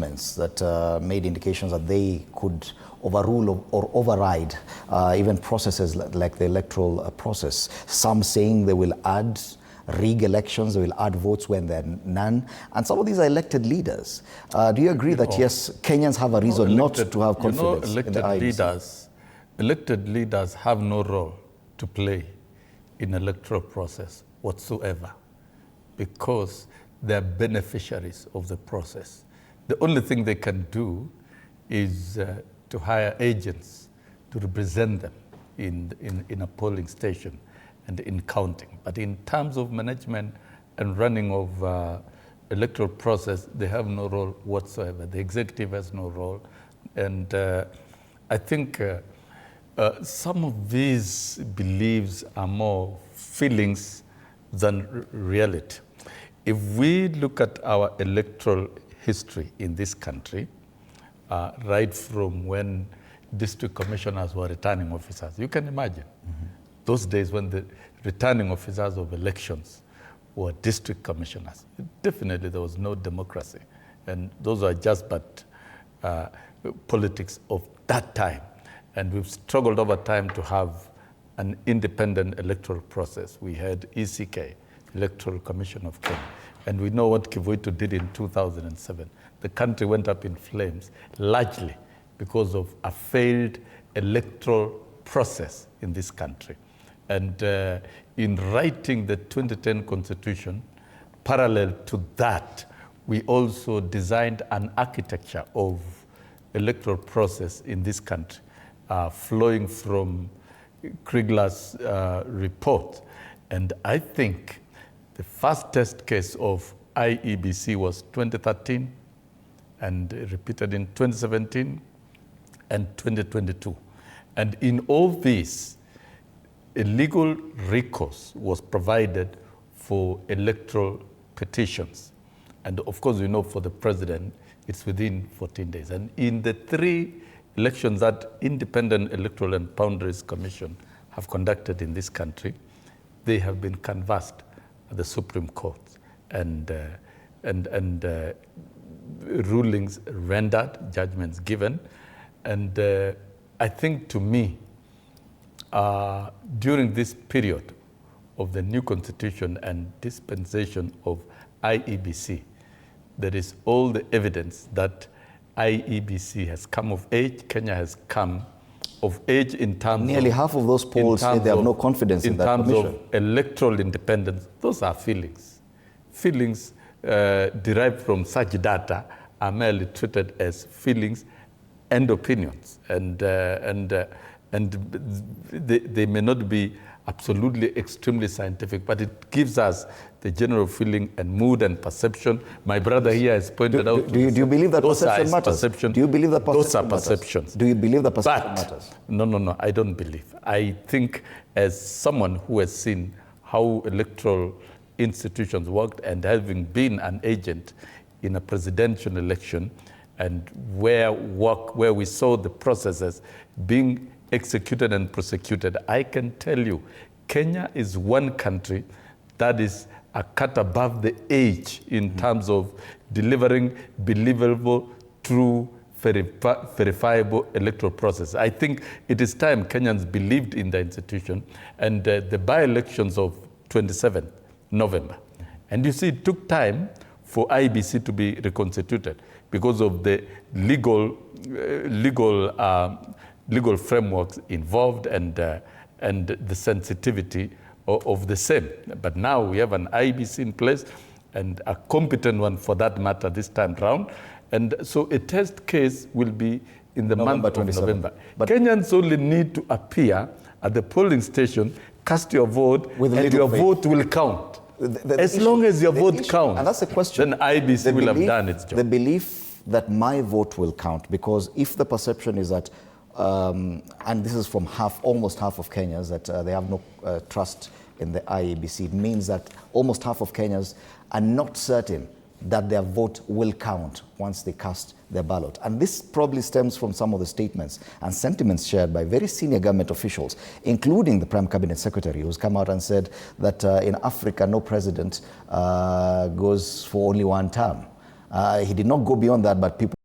announcements that made indications that they could overrule or override even processes like the electoral process. Some saying they will add rig elections, they will add votes when there are none. And some of these are elected leaders. Do you agree that, yes, Kenyans have a reason not to have confidence in the IEBC? Elected leaders have no role to play in electoral process whatsoever, because they're beneficiaries of the process. The only thing they can do is to hire agents to represent them in a polling station and in counting. But in terms of management and running of electoral process, they have no role whatsoever. The executive has no role. And I think some of these beliefs are more feelings than reality. If we look at our electoral history in this country, right from when district commissioners were returning officers, you can imagine those days when the returning officers of elections were district commissioners. Definitely there was no democracy. And those are just but politics of that time. And we've struggled over time to have an independent electoral process. We had ECK, Electoral Commission of Kenya. And we know what Kivuitu did in 2007. The country went up in flames, largely because of a failed electoral process in this country. And in writing the 2010 Constitution, parallel to that, we also designed an architecture of electoral process in this country, flowing from Kriegler's report. And I think the first test case of IEBC was 2013 and repeated in 2017 and 2022. And in all these, a legal recourse was provided for electoral petitions. And of course, we know for the president, it's within 14 days. And in the 3 elections that Independent Electoral and Boundaries Commission have conducted in this country, they have been canvassed at the Supreme Court and rulings rendered, judgments given. And I think to me, during this period of the new constitution and dispensation of IEBC, there is all the evidence that IEBC has come of age, Kenya has come of age in terms Nearly half of those polls say they have no confidence in that commission. In terms of electoral independence, those are feelings. Feelings derived from such data are merely treated as feelings and opinions. And they may not be absolutely extremely scientific, but it gives us the general feeling and mood and perception. My brother here has pointed out. Do you believe that perception matters? Perception. Do you believe that perception Those are matters? perceptions. Do you believe that perception matters? No, I don't believe. I think as someone who has seen how electoral institutions worked and having been an agent in a presidential election and where we saw the processes being executed and prosecuted, I can tell you, Kenya is one country that is a cut above the age in terms of delivering believable, true, verifiable electoral process. I think it is time Kenyans believed in the institution, and the by-elections of 27th November. And you see, it took time for IEBC to be reconstituted because of the legal frameworks involved and the sensitivity of the same. But now we have an IEBC in place and a competent one for that matter this time round. And so a test case will be in the month of November. But Kenyans only need to appear at the polling station, cast your vote, and your vote will count. As long as your vote counts, and that's the question. Then IEBC will have done its job. The belief that my vote will count, because if the perception is that, and this is from almost half of Kenyans, that they have no trust in the IEBC, it means that almost half of Kenyans are not certain that their vote will count once they cast their ballot. And this probably stems from some of the statements and sentiments shared by very senior government officials, including the Prime Cabinet Secretary, who's come out and said that in Africa, no president goes for only one term. He did not go beyond that, but people